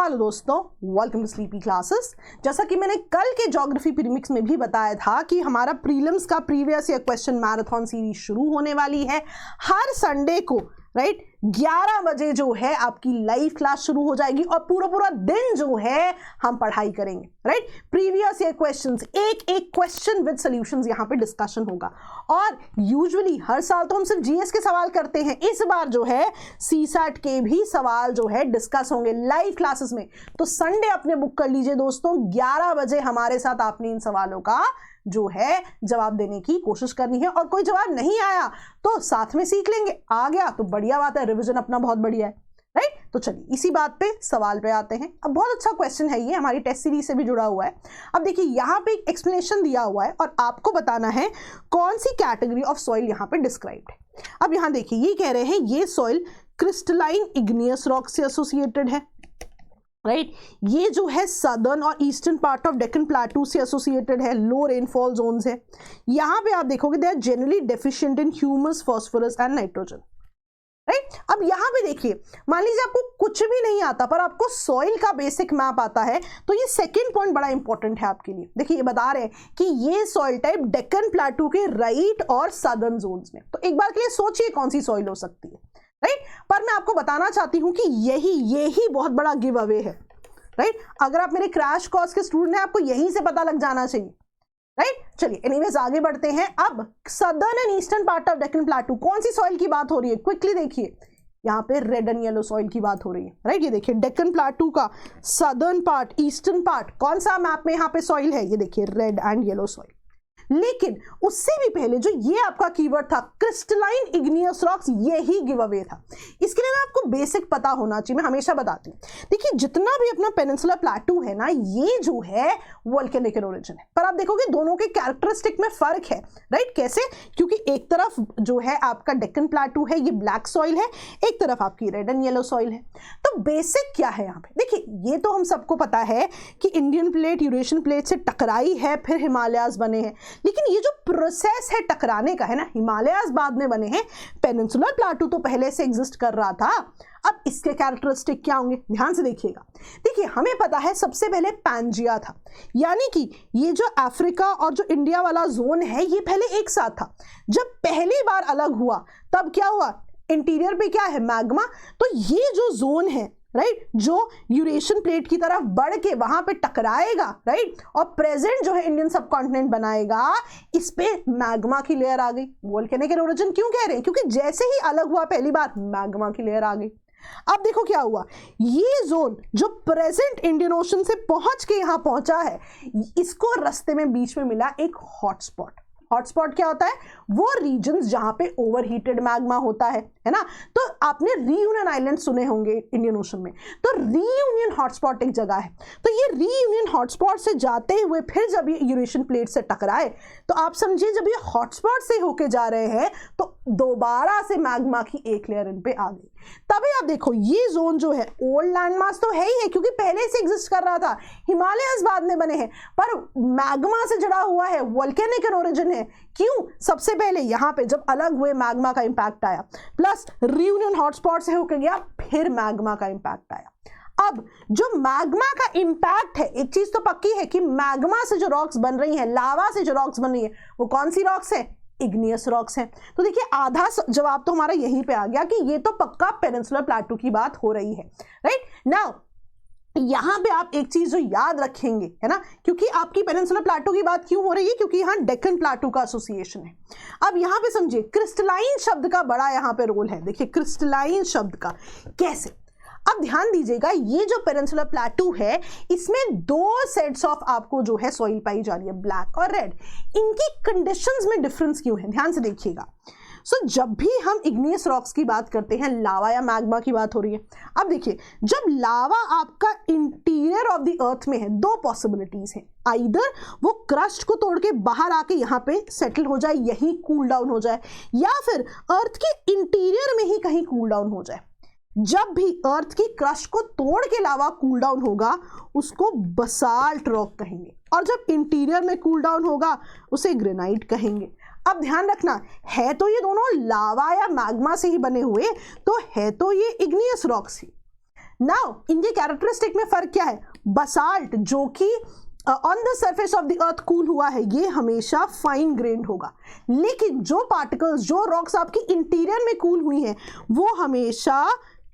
Hello दोस्तों, welcome to sleepy classes. जैसा कि मैंने कल के ज्योग्राफी प्रीमिक्स में भी बताया था कि हमारा प्रीलिम्स का previous year question marathon series शुरू होने वाली है हर संडे को, राइट 11 बजे जो है आपकी लाइव क्लास शुरू हो जाएगी और पूरा पूरा दिन जो है हम पढ़ाई करेंगे, राइट। प्रीवियस ईयर क्वेश्चंस, एक एक क्वेश्चन विद सॉल्यूशंस यहाँ पे डिस्कशन होगा। और यूजुअली हर साल तो हम सिर्फ जीएस के सवाल करते हैं, इस बार जो है सीसैट के भी सवाल जो है डिस्कस होंगे लाइव क्लासेस में। तो संडे अपने बुक कर लीजिए दोस्तों, 11 बजे हमारे साथ आपने इन सवालों का जो है जवाब देने की कोशिश करनी है। और कोई जवाब नहीं आया तो साथ में सीख लेंगे, आ गया तो बढ़िया बात है, रिवीजन अपना बहुत बढ़िया है, राइट। तो चलिए इसी बात पे सवाल पे आते हैं। अब बहुत अच्छा क्वेश्चन है, ये हमारी टेस्ट सीरीज से भी जुड़ा हुआ है। अब देखिए यहाँ पे एक एक्सप्लेनेशन दिया हुआ है और आपको बताना है कौन सी कैटेगरी ऑफ सॉइल यहाँ पे डिस्क्राइब्ड है। अब यहाँ देखिए ये कह रहे हैं ये सॉइल क्रिस्टलाइन इग्नियस रॉक से एसोसिएटेड है, राइट। ये जो है सदर्न और ईस्टर्न पार्ट ऑफ डेक्कन प्लेटू से एसोसिएटेड है, लो रेनफॉल जोन्स है। यहाँ पे आप देखोगे they are generally deficient in humus, phosphorus and nitrogen, right. अब यहाँ पे देखिए, मान लीजिए आपको कुछ भी नहीं आता पर आपको सॉइल का बेसिक मैप आता है, तो ये सेकंड पॉइंट बड़ा इंपॉर्टेंट है आपके लिए। देखिए ये बता रहे हैं कि ये सॉइल टाइप डेक्कन प्लेटू के राइट और सदर्न जोन्स में। तो एक बार के लिए सोचिए कौन सी सॉइल हो सकती है, राइट। पर मैं आपको बताना चाहती हूं कि यही बहुत बड़ा गिव अवे है, राइट। अगर आप मेरे क्रैश कोर्स के स्टूडेंट हैं, आपको यहीं से पता लग जाना चाहिए, राइट। चलिए एनीवेज आगे बढ़ते हैं। अब southern and eastern part of Deccan प्लेटू, कौन सी सॉइल की बात हो रही है, क्विकली देखिए। यहाँ पे रेड एंड येलो सॉइल की बात हो रही है, राइट। ये देखिए डेक्कन प्लेटू का सदर्न पार्ट, ईस्टर्न पार्ट, कौन सा मैप में यहाँ पे सॉइल है, ये देखिए रेड एंड येलो सॉइल। लेकिन उससे भी पहले जो ये आपका कीवर्ड था क्रिस्टलाइन इग्नियस रॉक्स, ये ही गिव अवे था। इसके लिए ना आपको बेसिक पता होना चाहिए, मैं हमेशा बताती हूँ। देखिए जितना भी अपना पेनिनसुलर प्लेटू है ना, ये जो है वोल्केनिक इन ओरिजिन है। पर आप देखोगे दोनों के कैरेक्टरिस्टिक में फर्क है, राइट। कैसे? क्योंकि एक तरफ जो है आपका डेक्कन प्लेटू है, ये ब्लैक सॉइल है, एक तरफ आपकी रेड एंड येलो सॉइल है। तो बेसिक क्या है यहाँ पे, देखिए ये तो हम सबको पता है कि इंडियन प्लेट यूरेशियन प्लेट से टकराई है, फिर हिमालयाज बने हैं। लेकिन ये जो प्रोसेस है टकराने का है ना, हिमालयाज बाद में बने हैं, पेनिनसुलर प्लेटू तो पहले से एग्जिस्ट कर रहा था। अब इसके कैरेक्टरिस्टिक क्या होंगे, ध्यान से देखिएगा। देखिए हमें पता है सबसे पहले पैंजिया था, यानी कि ये जो अफ्रीका और जो इंडिया वाला जोन है ये पहले एक साथ था। जब पहली बार अलग हुआ तब क्या हुआ, इंटीरियर पे क्या है, मैग्मा। तो ये जो जोन है, राइट, जो यूरेशियन प्लेट की तरफ बढ़ के वहां पे टकराएगा, राइट, और प्रेजेंट जो है इंडियन सबकॉन्टिनेंट बनाएगा, इस पे मैग्मा की लेयर आ गई। वोल्केनिक इन ओरिजिन क्यों कह रहे हैं, क्योंकि जैसे ही अलग हुआ पहली बार मैग्मा की लेयर आ गई। अब देखो क्या हुआ, ये जोन जो प्रेजेंट इंडियन ओशन से पहुंच के यहां पहुंचा है, इसको रास्ते में बीच में मिला एक हॉटस्पॉट। हॉटस्पॉट क्या होता है, वो रीजन्स जहां पे ओवरहीटेड मैग्मा होता है ना। तो आपने रीयूनियन आइलैंड सुने होंगे इंडियन ओशन में, तो रीयूनियन हॉटस्पॉट एक जगह है। तो ये रीयूनियन हॉटस्पॉट से जाते हुए फिर जब ये यूरेशियन प्लेट से टकराए, तो आप समझिए जब ये हॉटस्पॉट से होके जा रहे हैं तो दोबारा से मैग्मा की एक लेयर इन पे आ गई। तभी आप देखो ये जोन जो है ओल्ड लैंडमास तो है ही है, क्योंकि पहले से एग्जिस्ट कर रहा था, हिमालयस बाद में बने हैं, पर मैग्मा से जुड़ा हुआ है, वोल्केनिक इन ओरिजिन है। क्यों? सबसे पहले यहां पे जब अलग हुए मैग्मा का इंपैक्ट आया, प्लस रियूनियन हॉटस्पॉट से होकर गया, फिर मैग्मा का इंपैक्ट आया। अब जो मैग्मा का इंपैक्ट है, एक चीज तो पक्की है कि मैग्मा से जो रॉक्स बन रही हैं, लावा से जो रॉक्स बन रही है, वो कौन सी रॉक्स है, इग्नियस रॉक्स हैं। तो देखिए आधा जवाब तो हमारा यहीं पे आ गया कि ये तो पक्का पेनिनसुलर प्लेटू की बात हो रही है, राइट। नाउ यहां पे आप एक चीज जो याद रखेंगे है ना, क्योंकि आपकी पेनिनसुलर प्लेटू की बात क्यों हो रही है, क्योंकि यहां डेक्कन प्लेटू का एसोसिएशन है। अब यहां पे समझिए क्रिस्टलाइन शब्द का बड़ा यहां पे रोल है। देखिए क्रिस्टलाइन शब्द का कैसे, अब ध्यान दीजिएगा, ये जो पेनिनसुलर प्लेटू है इसमें दो सेट्स ऑफ आपको जो है सॉइल पाई जा रही है, ब्लैक और रेड। इनकी कंडीशंस में डिफरेंस क्यों है, ध्यान से देखिएगा। जब भी हम इग्नियस रॉक्स की बात करते हैं, लावा या मैग्मा की बात हो रही है। अब देखिए जब लावा आपका इंटीरियर ऑफ द अर्थ में है, दो पॉसिबिलिटीज हैं, आइदर वो क्रस्ट को तोड़ के बाहर आके यहाँ पे सेटल हो जाए, यही कूल डाउन हो जाए, या फिर अर्थ के इंटीरियर में ही कहीं कूल डाउन हो जाए। जब भी अर्थ की क्रस्ट को तोड़ के लावा कूल डाउन होगा उसको बसाल्ट रॉक कहेंगे, और जब इंटीरियर में कूल डाउन होगा उसे ग्रेनाइट कहेंगे। अब ध्यान रखना, है तो ये दोनों लावा या मैग्मा से ही बने हुए, तो है तो ये इग्नियस रॉक्स ही। नाउ इनके कैरेक्टरिस्टिक में फर्क क्या है? बसाल्ट जो कि on the surface of the earth cool हुआ है, ये हमेशा फाइन ग्रेन्ड होगा, लेकिन जो पार्टिकल्स, जो रॉक्स आपकी इंटीरियर में कूल हुई हैं, वो हमेशा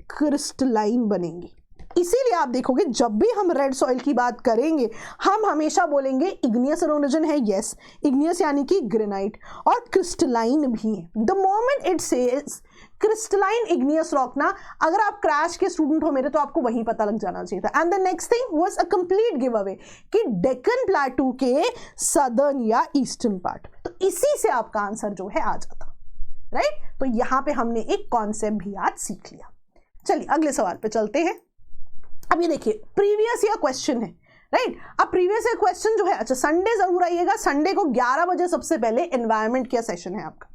क्रिस्टलाइन बनेंगी। इसीलिए आप देखोगे जब भी हम रेड सॉइल की बात करेंगे हम हमेशा बोलेंगे इग्नियस ओरिजिन है। यस, इग्नियस यानी कि ग्रेनाइट, और क्रिस्टलाइन भी है। The moment it says crystalline igneous rock ना, अगर आप क्रैश के स्टूडेंट हो मेरे तो आपको वहीं पता लग जाना चाहिए था। And the next thing was a complete give away कि डेक्कन प्लेटू के सदर्न या ईस्टर्न पार्ट, तो इसी से आपका आंसर जो है आ जाता, राइट। तो यहां पे हमने एक कॉन्सेप्ट भी आज सीख लिया। चलिए अगले सवाल पे चलते हैं। अब ये देखिए प्रीवियस ईयर क्वेश्चन है, राइट। अब प्रीवियस ईयर क्वेश्चन जो है, अच्छा संडे जरूर आइएगा, संडे को 11 बजे सबसे पहले एनवायरमेंट का सेशन है आपका।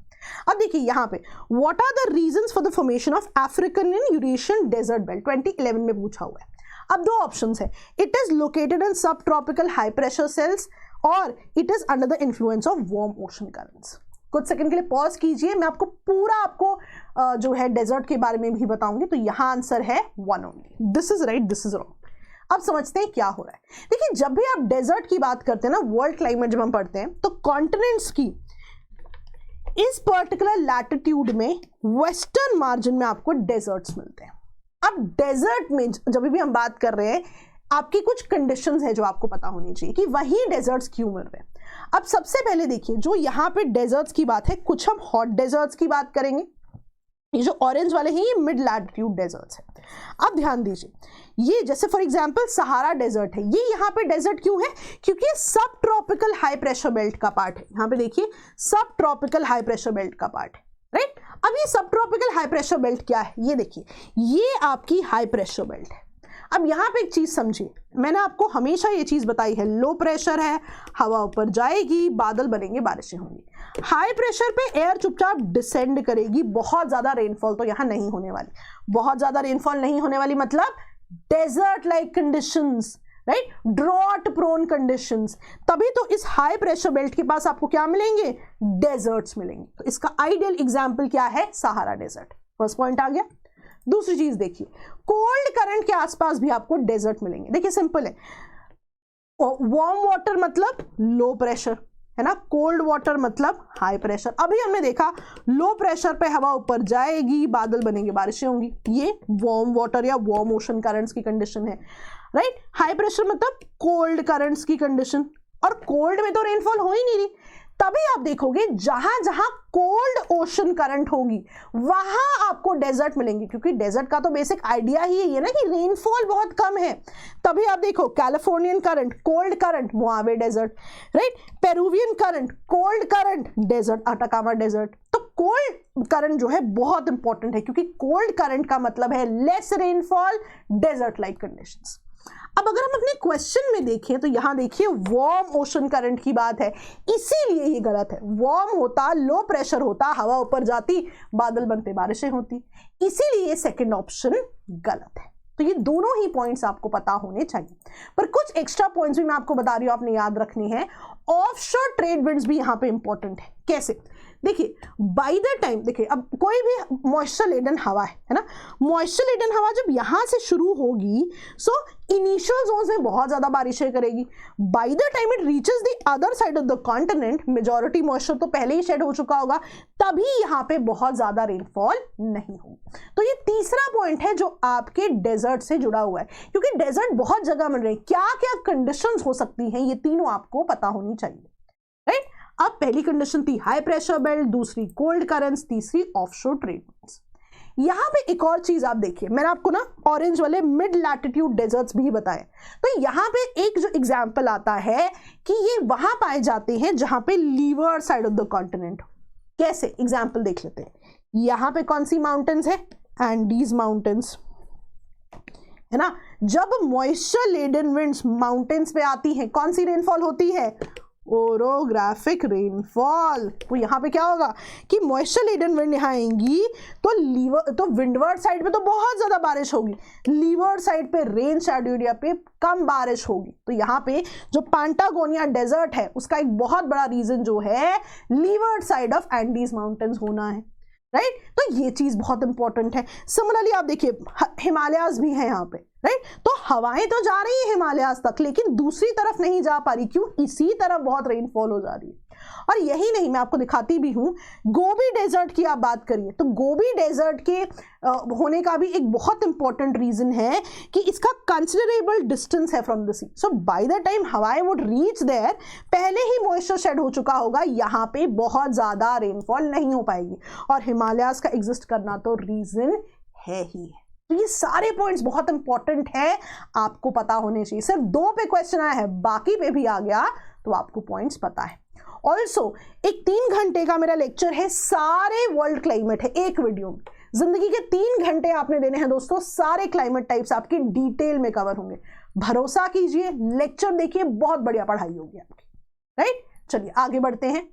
अब देखिए यहाँ पे what are the reasons for the formation of African and Eurasian desert belt, 2011 में पूछा हुआ है। अब दो ऑप्शंस है, इट इज लोकेटेड इन सब ट्रॉपिकल हाई प्रेशर सेल्स और it is under the influence of warm ocean currents. कुछ सेकंड के लिए पॉज कीजिए, मैं आपको पूरा जो है डेजर्ट के बारे में भी बताऊंगी। तो यहाँ आंसर है 1 only, this is right, this is wrong. अब समझते हैं क्या हो रहा है। देखिए जब भी आप डेजर्ट की बात करते हैं ना, वर्ल्ड क्लाइमेट जब हम पढ़ते हैं, तो कॉन्टिनेंट्स की इस पर्टिकुलर लैटिट्यूड में वेस्टर्न मार्जिन में आपको डेजर्ट्स मिलते हैं। अब डेजर्ट में जब भी हम बात कर रहे हैं, आपकी कुछ कंडीशंस है जो आपको पता होनी चाहिए कि वही डेजर्ट्स क्यों मिल रहे हैं। अब सबसे पहले देखिए जो यहाँ पे डेजर्ट्स की बात है, कुछ हम हॉट डेजर्ट्स की बात करेंगे, ये जो ऑरेंज वाले हैं ये मिड लैटिट्यूड डेजर्ट्स है। अब ध्यान दीजिए, ये जैसे फॉर एग्जांपल सहारा डेजर्ट है, ये यहाँ पे डेजर्ट क्यों है? क्योंकि ये सब ट्रॉपिकल हाई प्रेशर बेल्ट का पार्ट है। यहाँ पे देखिए सब ट्रॉपिकल हाई प्रेशर बेल्ट का पार्ट है, राइट। अब ये सब ट्रॉपिकल हाई प्रेशर बेल्ट क्या है? ये देखिए ये आपकी हाई प्रेशर बेल्ट है। अब यहाँ पे एक चीज समझिए, मैंने आपको हमेशा ये चीज बताई है, लो प्रेशर है, हवा ऊपर जाएगी, बादल बनेंगे, बारिशें होंगी। हाई प्रेशर पे एयर चुपचाप डिसेंड करेगी, बहुत ज्यादा रेनफॉल तो यहाँ नहीं होने वाली। बहुत ज्यादा रेनफॉल नहीं होने वाली मतलब desert like conditions, right, drought prone conditions. तभी तो इस हाई प्रेशर बेल्ट के पास आपको क्या मिलेंगे? डेजर्ट्स मिलेंगे। तो इसका आइडियल एग्जाम्पल क्या है? Sahara desert. फर्स्ट पॉइंट आ गया। दूसरी चीज देखिए, कोल्ड करंट के आसपास भी आपको डेजर्ट मिलेंगे। देखिए सिंपल है, वार्म वाटर मतलब लो प्रेशर है ना, कोल्ड वाटर मतलब हाई प्रेशर। अभी हमने देखा लो प्रेशर पे हवा ऊपर जाएगी, बादल बनेंगे, बारिशें होंगी, ये वार्म वाटर या वार्म ओशन करंट्स की कंडीशन है, राइट। हाई प्रेशर मतलब कोल्ड करंट्स की कंडीशन, और कोल्ड में तो रेनफॉल हो ही नहीं रही। तभी आप देखोगे जहां जहां कोल्ड ओशन करंट होगी वहां आपको डेजर्ट मिलेंगे, क्योंकि डेजर्ट का तो बेसिक आइडिया ही है ना कि रेनफॉल बहुत कम है। तभी आप देखो Californian current cold current, Mojave desert, right. Peruvian current cold current, desert Atacama desert. तो कोल्ड करंट जो है बहुत इंपॉर्टेंट है, क्योंकि कोल्ड करंट का मतलब है less rainfall, desert like conditions. अब अगर हम अपने क्वेश्चन में देखें तो यहां देखिए वार्म ओशन करंट की बात है, इसीलिए ये गलत है। वार्म होता, लो प्रेशर होता, हवा ऊपर जाती, बादल बनते, बारिशें होती, इसीलिए ये सेकंड ऑप्शन गलत है। तो ये दोनों ही पॉइंट्स आपको पता होने चाहिए, पर कुछ एक्स्ट्रा पॉइंट्स भी मैं आपको बता रही हूं, आपने याद रखनी है। ऑफशोर ट्रेड विंड्स भी यहां पे इंपॉर्टेंट है। कैसे? देखिए बाय द टाइम, देखिए अब कोई भी मॉइस्चर लेडन हवा है ना, मॉइस्चर लेडन हवा जब यहां से शुरू होगी, सो इनिशियल जोन्स में बहुत ज्यादा बारिशें करेगी। Bye the time it reaches the other side of the continent, majority moisture तो पहले ही शेड हो चुका होगा, तभी यहाँ पे बहुत ज्यादा रेनफॉल नहीं होगी। तो ये तीसरा पॉइंट है जो आपके डेजर्ट से जुड़ा हुआ है, क्योंकि डेजर्ट बहुत जगह मिल रहे हैं। क्या क्या कंडीशंस हो सकती हैं, ये तीनों आपको पता होनी चाहिए, राइट। अब पहली कंडीशन थी हाई प्रेशर बेल्ट, दूसरी कोल्ड करंट्स, तीसरी ऑफशोर ट्रेड विंड्स। यहां पे एक और चीज आप देखिए, मैंने आपको ना ऑरेंज वाले मिड लैटिट्यूड डेजर्ट्स भी बताए। तो यहां पे एक जो एग्जांपल आता है कि ये वहां पाए जाते हैं जहां पे leeward side of the continent. कैसे? एग्जांपल देख लेते हैं। यहां पे कौन सी माउंटेन्स है? एंडीज माउंटेन्स, है ना। जब मॉइस्चर लेडन विंड्स माउंटेन्स पे आती हैं, कौन सी रेनफॉल होती है? Orographic rainfall. तो यहाँ पे क्या होगा कि मॉइस्चर लेडन विंड यहाँ आएंगी तो विंडवर्ड साइड पे तो बहुत ज्यादा बारिश होगी, लीवर्ड साइड पे रेन शेड्यू एरिया पे कम बारिश होगी। तो यहाँ पे जो पैंटागोनिया डेजर्ट है उसका एक बहुत बड़ा रीजन जो है levered side of Andes mountains होना है। राइट तो ये चीज बहुत इंपॉर्टेंट है। सिमिलरली आप देखिए हिमालयाज भी हैं यहाँ पे, राइट तो हवाएं तो जा रही है हिमालयाज तक, लेकिन दूसरी तरफ नहीं जा पा रही, क्यों? इसी तरफ बहुत रेनफॉल हो जा रही है। और यही नहीं, मैं आपको दिखाती भी हूं, गोबी डेजर्ट की आप बात करिए तो गोबी डेजर्ट के होने का भी एक बहुत इंपॉर्टेंट रीजन है कि इसका कंसिडरेबल डिस्टेंस है from the sea. So by the time हवाएं वुड रीच देयर, पहले ही मॉइस्चर शेड हो चुका होगा, यहाँ पे बहुत ज्यादा रेनफॉल नहीं हो पाएगी, और हिमालयाज का एग्जिस्ट करना तो रीजन है ही है। तो ये सारे पॉइंट्स बहुत इंपॉर्टेंट है, आपको पता होने चाहिए। सिर्फ 2 पे क्वेश्चन आया है, बाकी पे भी आ गया तो आपको पॉइंट्स पता है। ऑल्सो एक 3 घंटे का मेरा लेक्चर है, सारे वर्ल्ड क्लाइमेट है एक वीडियो में। जिंदगी के 3 घंटे आपने देने हैं दोस्तों, सारे क्लाइमेट टाइप्स आपके डिटेल में कवर होंगे। भरोसा कीजिए, लेक्चर देखिए, बहुत बढ़िया पढ़ाई होगी आपकी, राइट। चलिए आगे बढ़ते हैं।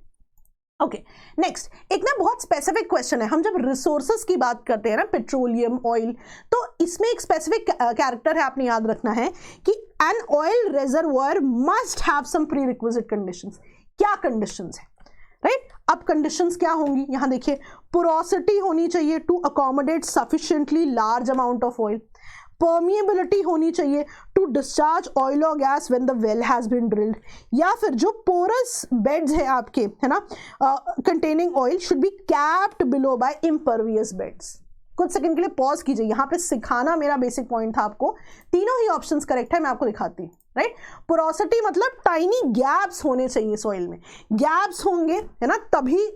ओके नेक्स्ट एक ना बहुत स्पेसिफिक क्वेश्चन है। हम जब रिसोर्सेज की बात करते हैं ना, पेट्रोलियम, ऑयल, तो इसमें एक स्पेसिफिक कैरेक्टर है, आपने याद रखना है कि an oil reservoir must have some prerequisite conditions. क्या कंडीशंस है, राइट? अब कंडीशंस क्या होंगी, यहां देखिए, पोरोसिटी होनी चाहिए to accommodate sufficiently large amount of oil, permeability होनी चाहिए टू डिस्चार्ज ऑयल और gas when the well has been drilled, या फिर जो पोरस बेड्स है आपके, है ना, containing oil should be capped below by impervious beds. कुछ सेकंड के लिए पॉज कीजिए, यहाँ पे सिखाना मेरा बेसिक पॉइंट था आपको। तीनों ही ऑप्शंस करेक्ट है, मैं आपको दिखाती हूँ, राइट। पोरोसिटी मतलब टाइनी गैप्स होने चाहिए सॉइल में, गैप्स होंगे, है ना, तभी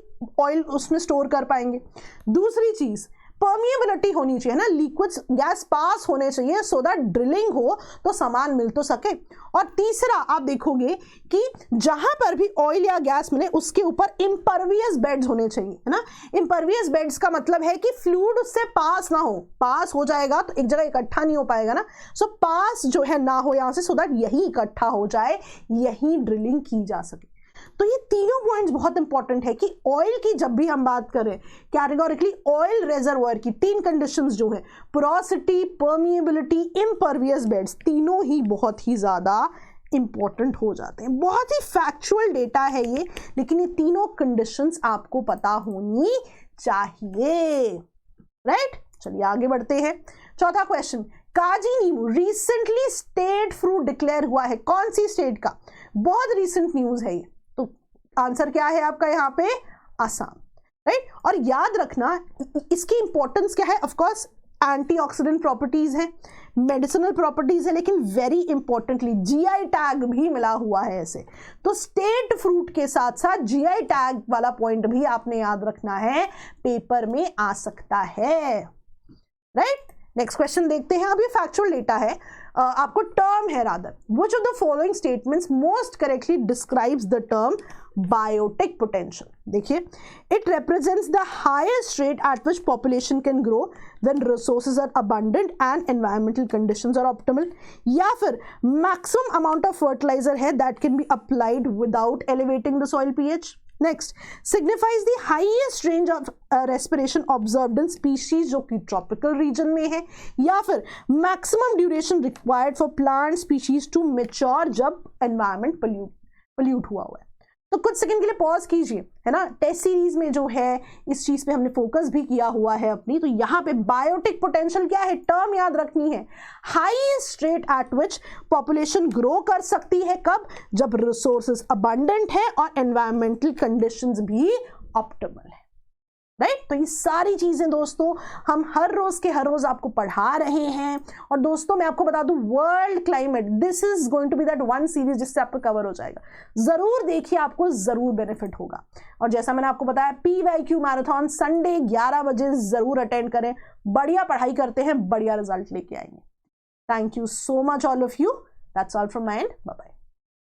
ऑयल उसमें स्टोर कर पाएंगे। दूसरी चीज परमिएबिलिटी होनी चाहिए ना, लिक्विड्स गैस पास होने चाहिए सो दैट ड्रिलिंग हो तो सामान मिल तो सके। और तीसरा आप देखोगे कि जहां पर भी ऑयल या गैस मिले उसके ऊपर इम्परवियस बेड्स होने चाहिए, है ना। इम्परवियस बेड्स का मतलब है कि फ्लूइड उससे पास ना हो, पास हो जाएगा तो एक जगह इकट्ठा नहीं हो पाएगा ना, सो पास जो है ना हो यहां से, सो दैट यही इकट्ठा हो जाए, यही ड्रिलिंग की जा सके। तो ये तीनों पॉइंट्स बहुत इंपॉर्टेंट है कि ऑयल की जब भी हम बात करें कैटेगोरिकली, ऑयल रिजर्वोयर की 3 कंडीशंस जो है, पोरोसिटी, परमिएबिलिटी, इम्परवियस बेड्स, तीनों ही बहुत ही ज्यादा इंपॉर्टेंट हो जाते हैं। बहुत ही फैक्चुअल डेटा है ये, लेकिन ये तीनों कंडीशंस आपको पता होनी चाहिए, राइट। चलिए आगे बढ़ते हैं। चौथा क्वेश्चन, काजी नींबू रिसेंटली स्टेट फ्रूट डिक्लेयर हुआ है, कौन सी स्टेट का? बहुत रिसेंट न्यूज है ये, तो आंसर क्या है आपका यहाँ पे? असम, राइट। और याद रखना इसकी इंपॉर्टेंस क्या है, ऑफ कोर्स एंटीऑक्सीडेंट प्रॉपर्टीज है, मेडिसिनल प्रॉपर्टीज है, लेकिन वेरी इंपॉर्टेंटली जीआई टैग भी मिला हुआ है ऐसे। तो स्टेट फ्रूट के साथ साथ जीआई टैग वाला पॉइंट भी आपने याद रखना है, पेपर में आ सकता है, राइट। नेक्स्ट क्वेश्चन देखते हैं। अब ये फैक्चुअल डेटा है, आपको टर्म है rather, which of the following statements most correctly describes the term biotic potential. देखिए, it represents the highest rate at which population can grow when resources are abundant and environmental conditions are optimal, या फिर maximum amount of fertiliser है that can be applied without elevating the soil pH. Next, signifies the highest range of respiration observed in species जो कि tropical region में है, या फिर maximum duration required for plant species to mature जब environment pollute हुआ है। तो कुछ सेकंड के लिए पॉज कीजिए, है ना। टेस्ट सीरीज में जो है इस चीज पे हमने फोकस भी किया हुआ है अपनी, तो यहाँ पे बायोटिक पोटेंशियल क्या है, टर्म याद रखनी है, highest rate at which population grow कर सकती है, कब? जब रिसोर्सेज अबंडेंट है और एनवायरमेंटल कंडीशंस भी ऑप्टिमल है, राइट। तो ये सारी चीजें दोस्तों हम हर रोज आपको पढ़ा रहे हैं। और दोस्तों मैं आपको बता दूं, world climate, this is going to be that one series जिससे आपको कवर हो जाएगा। जरूर देखिए, आपको जरूर बेनिफिट होगा। और जैसा मैंने आपको बताया, PYQ मैराथन संडे 11 बजे जरूर अटेंड करें, बढ़िया पढ़ाई करते हैं, बढ़िया रिजल्ट लेके आएंगे। Thank you so much all of you, that's all from my end, bye bye.